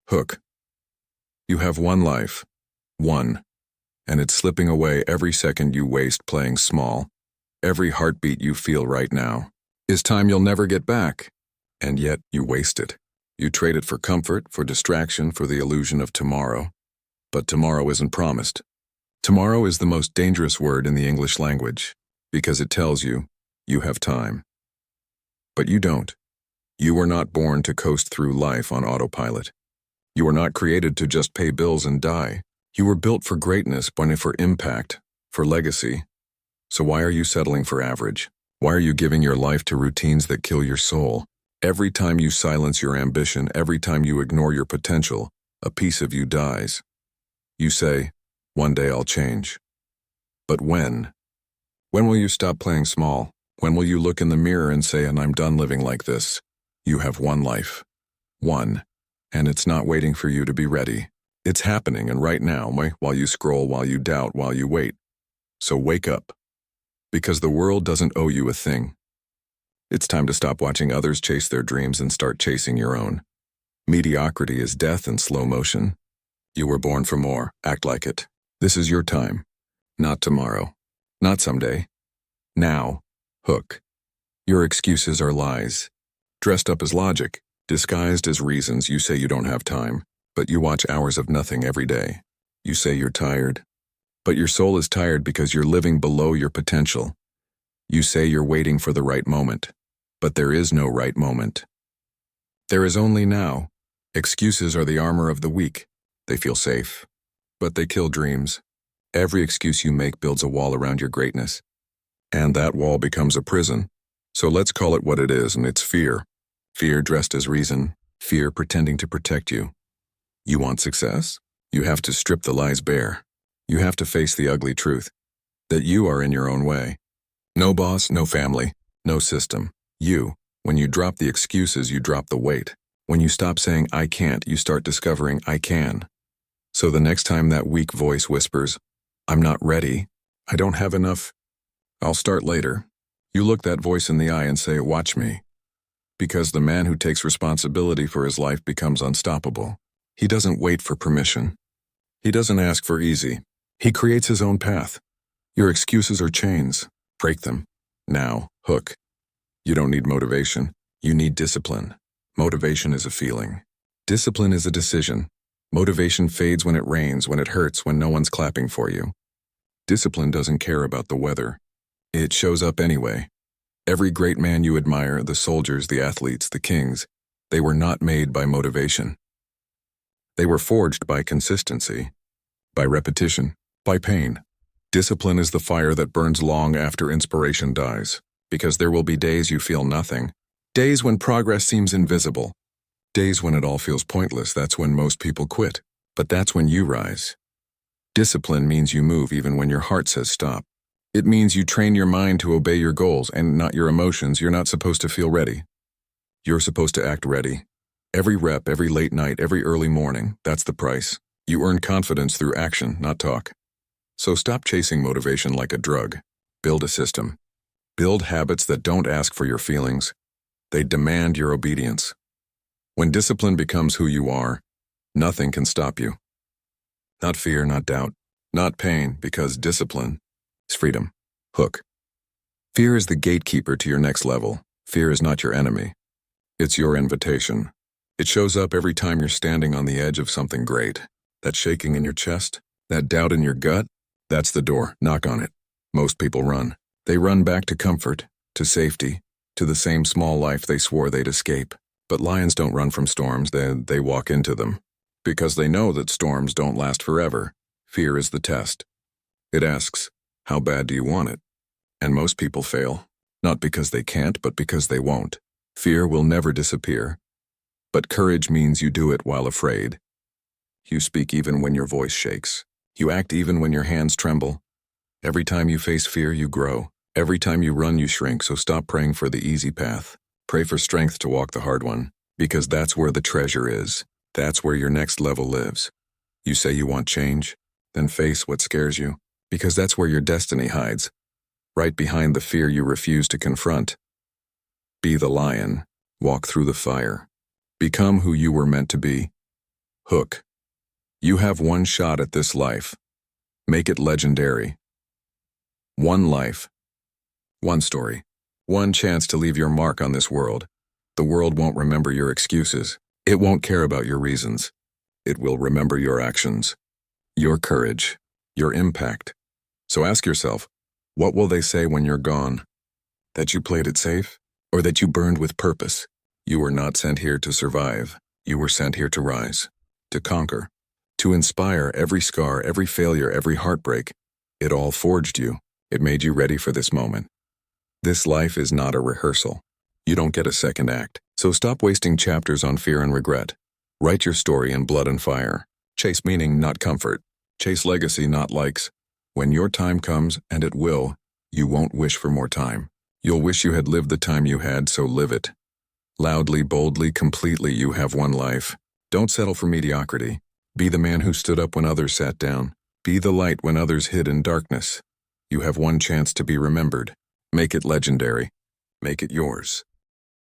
Hook. You have one life. One. And it's slipping away every second you waste playing small. Every heartbeat you feel right now is time you'll never get back. And yet you waste it. You trade it for comfort, for distraction, for the illusion of tomorrow. But tomorrow isn't promised. Tomorrow is the most dangerous word in the English language because it tells you have time. But you don't. You were not born to coast through life on autopilot. You were not created to just pay bills and die. You were built for greatness, for impact, for legacy. So why are you settling for average? Why are you giving your life to routines that kill your soul? Every time you silence your ambition, every time you ignore your potential, a piece of you dies. You say, one day I'll change. But when? When will you stop playing small? When will you look in the mirror and say, and I'm done living like this? You have one life. One. And it's not waiting for you to be ready. It's happening, and right now, while you scroll, while you doubt, while you wait. So wake up. Because the world doesn't owe you a thing. It's time to stop watching others chase their dreams and start chasing your own. Mediocrity is death in slow motion. You were born for more. Act like it. This is your time. Not tomorrow. Not someday. Now. Hook. Your excuses are lies. Dressed up as logic, disguised as reasons. You say you don't have time, but you watch hours of nothing every day. You say you're tired, but your soul is tired because you're living below your potential. You say you're waiting for the right moment, but there is no right moment. There is only now. Excuses are the armor of the weak. They feel safe, but they kill dreams. Every excuse you make builds a wall around your greatness, and that wall becomes a prison. So let's call it what it is, and it's fear. Fear dressed as reason, fear pretending to protect you. You want success? You have to strip the lies bare. You have to face the ugly truth, that you are in your own way. No boss, no family, no system. You. When you drop the excuses, you drop the weight. When you stop saying, I can't, you start discovering, I can. So the next time that weak voice whispers, I'm not ready, I don't have enough, I'll start later, you look that voice in the eye and say, watch me. Because the man who takes responsibility for his life becomes unstoppable. He doesn't wait for permission. He doesn't ask for easy. He creates his own path. Your excuses are chains. Break them. Now. Hook. You don't need motivation. You need discipline. Motivation is a feeling. Discipline is a decision. Motivation fades when it rains, when it hurts, when no one's clapping for you. Discipline doesn't care about the weather. It shows up anyway. Every great man you admire, the soldiers, the athletes, the kings, they were not made by motivation. They were forged by consistency, by repetition, by pain. Discipline is the fire that burns long after inspiration dies, because there will be days you feel nothing, days when progress seems invisible, days when it all feels pointless. That's when most people quit, but that's when you rise. Discipline means you move even when your heart says stop. It means you train your mind to obey your goals and not your emotions. You're not supposed to feel ready. You're supposed to act ready. Every rep, every late night, every early morning, that's the price. You earn confidence through action, not talk. So stop chasing motivation like a drug. Build a system. Build habits that don't ask for your feelings. They demand your obedience. When discipline becomes who you are, nothing can stop you. Not fear, not doubt, not pain, because discipline is freedom. Hook. Fear is the gatekeeper to your next level. Fear is not your enemy. It's your invitation. It shows up every time you're standing on the edge of something great. That shaking in your chest, that doubt in your gut, that's the door. Knock on it. Most people run. They run back to comfort, to safety, to the same small life they swore they'd escape. But lions don't run from storms, they walk into them. Because they know that storms don't last forever. Fear is the test. It asks, how bad do you want it? And most people fail. Not because they can't, but because they won't. Fear will never disappear. But courage means you do it while afraid. You speak even when your voice shakes. You act even when your hands tremble. Every time you face fear, you grow. Every time you run, you shrink, so stop praying for the easy path. Pray for strength to walk the hard one, because that's where the treasure is. That's where your next level lives. You say you want change, then face what scares you, because that's where your destiny hides, right behind the fear you refuse to confront. Be the lion. Walk through the fire. Become who you were meant to be. Hook. You have one shot at this life. Make it legendary. One life. One story. One chance to leave your mark on this world. The world won't remember your excuses. It won't care about your reasons. It will remember your actions, your courage, your impact. So ask yourself, what will they say when you're gone? That you played it safe? Or that you burned with purpose? You were not sent here to survive. You were sent here to rise, to conquer, to inspire. Every scar, every failure, every heartbreak. It all forged you. It made you ready for this moment. This life is not a rehearsal. You don't get a second act. So stop wasting chapters on fear and regret. Write your story in blood and fire. Chase meaning, not comfort. Chase legacy, not likes. When your time comes, and it will, you won't wish for more time. You'll wish you had lived the time you had, so live it. Loudly, boldly, completely, you have one life. Don't settle for mediocrity. Be the man who stood up when others sat down. Be the light when others hid in darkness. You have one chance to be remembered. Make it legendary. Make it yours.